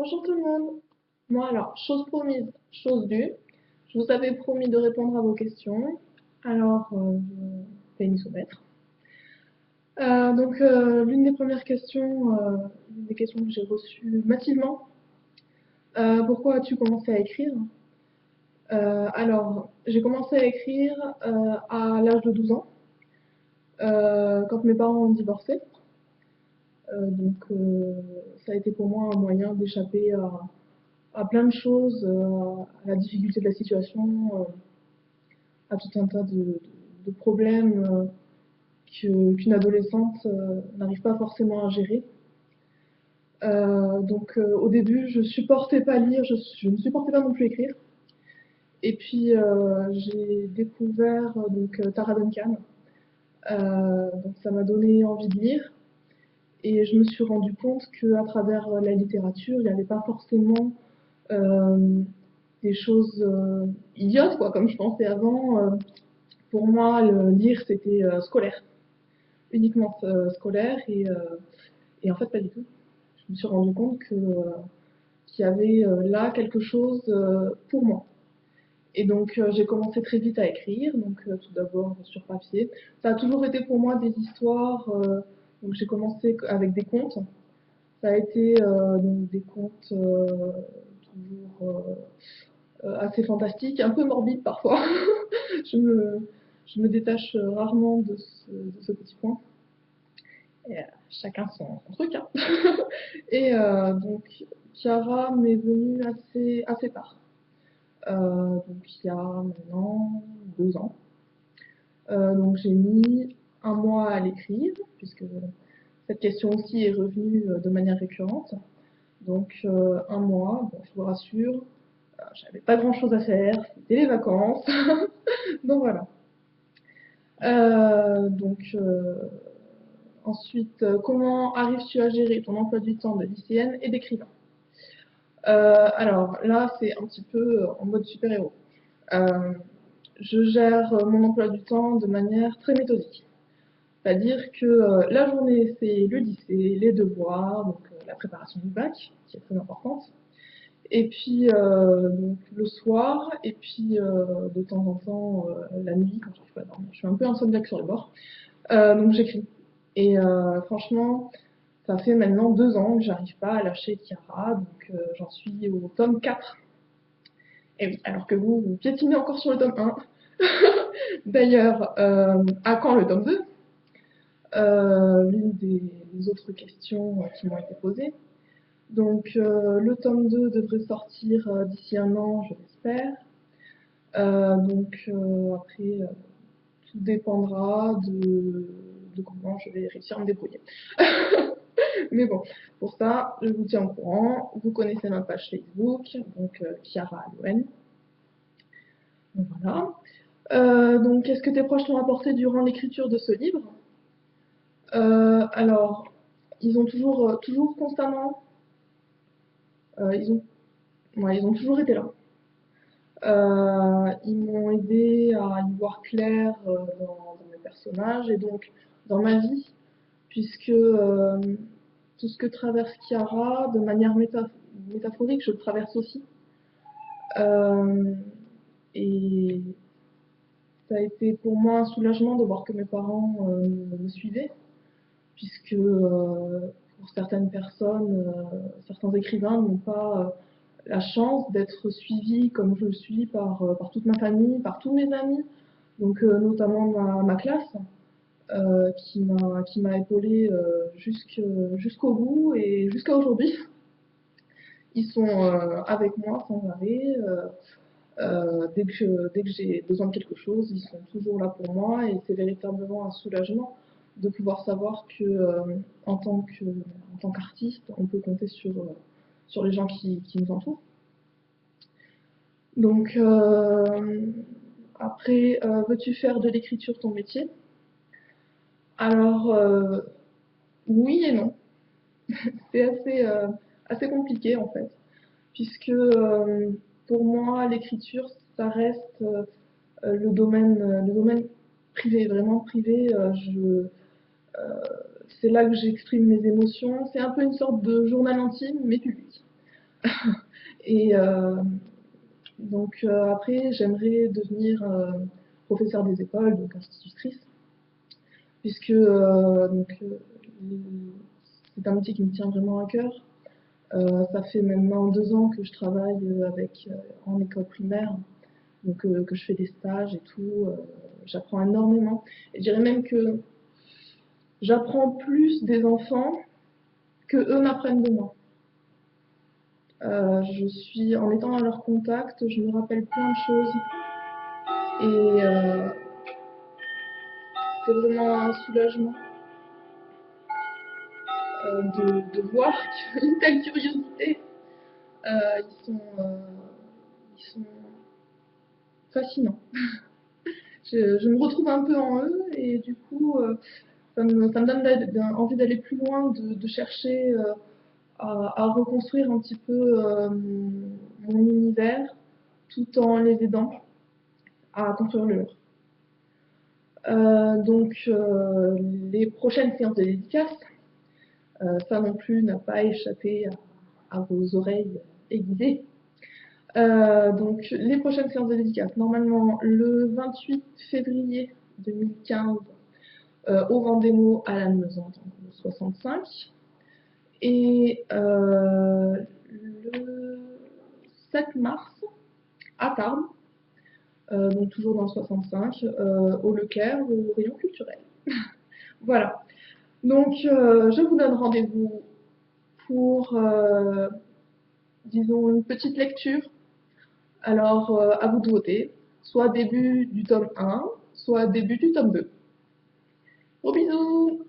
Bonjour tout le monde. Moi alors, chose promise, chose due. Je vous avais promis de répondre à vos questions. Alors, je vais m'y soumettre. L'une des premières questions, l'une des questions que j'ai reçues massivement, pourquoi as-tu commencé à écrire? J'ai commencé à écrire à l'âge de 12 ans, quand mes parents ont divorcé. Ça a été pour moi un moyen d'échapper à plein de choses, à la difficulté de la situation, à tout un tas de problèmes qu'une adolescente n'arrive pas forcément à gérer. Au début, je supportais pas lire, je ne supportais pas non plus écrire. Et puis j'ai découvert Tara Duncan. Donc ça m'a donné envie de lire. Et je me suis rendu compte qu'à travers la littérature, il n'y avait pas forcément euh, des choses idiotes, quoi, comme je pensais avant. Pour moi, lire, c'était scolaire, uniquement scolaire, et en fait, pas du tout. Je me suis rendu compte qu'il y avait là quelque chose pour moi. Et donc, j'ai commencé très vite à écrire, tout d'abord sur papier. Ça a toujours été pour moi des histoires, donc j'ai commencé avec des contes. Ça a été des contes toujours assez fantastiques, un peu morbides parfois. je, me, je me détache rarement de ce petit point. Et, chacun son truc. Hein. Et Chiara m'est venue assez tard. Il y a maintenant 2 ans. Donc j'ai mis un mois à l'écrire, puisque cette question aussi est revenue de manière récurrente. Un mois, bon, je vous rassure, j'avais pas grand chose à faire, c'était les vacances. Donc voilà. Euh, donc euh, Ensuite, comment arrives-tu à gérer ton emploi du temps de lycéenne et d'écrivain? Alors là, c'est un petit peu en mode super-héros. Euh, je gère mon emploi du temps de manière très méthodique. C'est-à-dire que la journée, c'est le lycée, les devoirs, la préparation du bac, qui est très importante. Et puis le soir, et puis de temps en temps la nuit, quand j'arrive pas à dormir. Je suis un peu insomniaque sur le bord. Donc j'écris. Et franchement, ça fait maintenant 2 ans que j'arrive pas à lâcher Chiara, j'en suis au tome 4. Et oui, alors que vous piétinez encore sur le tome 1. D'ailleurs, à quand le tome 2? L'une des autres questions qui m'ont été posées. Le tome 2 devrait sortir d'ici un an, je l'espère. Après, tout dépendra de comment je vais réussir à me débrouiller. Mais bon, pour ça, je vous tiens au courant. Vous connaissez ma page Facebook, Chiara Alouen. Voilà. Qu'est-ce que tes proches t'ont apporté durant l'écriture de ce livre? Alors, ils ont toujours constamment, euh, ils ont, ils ont toujours été là. Ils m'ont aidé à y voir clair dans mes personnages et donc dans ma vie, puisque tout ce que traverse Chiara, de manière métaphorique, je le traverse aussi. Euh, et ça a été pour moi un soulagement de voir que mes parents me suivaient, puisque pour certaines personnes, certains écrivains n'ont pas la chance d'être suivis comme je le suis par toute ma famille, par tous mes amis, notamment ma classe, qui m'a épaulée jusqu'au bout et jusqu'à aujourd'hui. Ils sont avec moi sans arrêt. Dès que j'ai besoin de quelque chose, ils sont toujours là pour moi et c'est véritablement un soulagement de pouvoir savoir que en tant qu'artiste, on peut compter sur les gens qui nous entourent. Donc après, veux-tu faire de l'écriture ton métier? Alors oui et non. C'est assez compliqué en fait, puisque pour moi l'écriture ça reste le domaine privé, vraiment privé. C'est là que j'exprime mes émotions. C'est un peu une sorte de journal intime, mais public. Et donc après, j'aimerais devenir professeur des écoles, donc institutrice, puisque c'est un métier qui me tient vraiment à cœur. Ça fait maintenant 2 ans que je travaille en école primaire, donc que je fais des stages et tout. J'apprends énormément. Et je dirais même que j'apprends plus des enfants que eux m'apprennent de moi. En étant à leur contact, je me rappelle plein de choses. Et c'est vraiment un soulagement de voir une telle curiosité. Ils sont fascinants. Je me retrouve un peu en eux et du coup, ça me donne envie d'aller plus loin, de chercher à reconstruire un petit peu mon univers tout en les aidant à construire le leur. Les prochaines séances de dédicace, ça non plus n'a pas échappé à vos oreilles aiguisées. Donc les prochaines séances de dédicace, normalement le 28 février 2015 au Vendémo à la Meusante en 65 et le 7 mars à Tarbes, donc toujours dans le 65, au Leclerc, au rayon culturel. Voilà. Donc, je vous donne rendez-vous pour, disons, une petite lecture. Alors, à vous de voter, soit début du tome 1, soit début du tome 2. Gros bisous.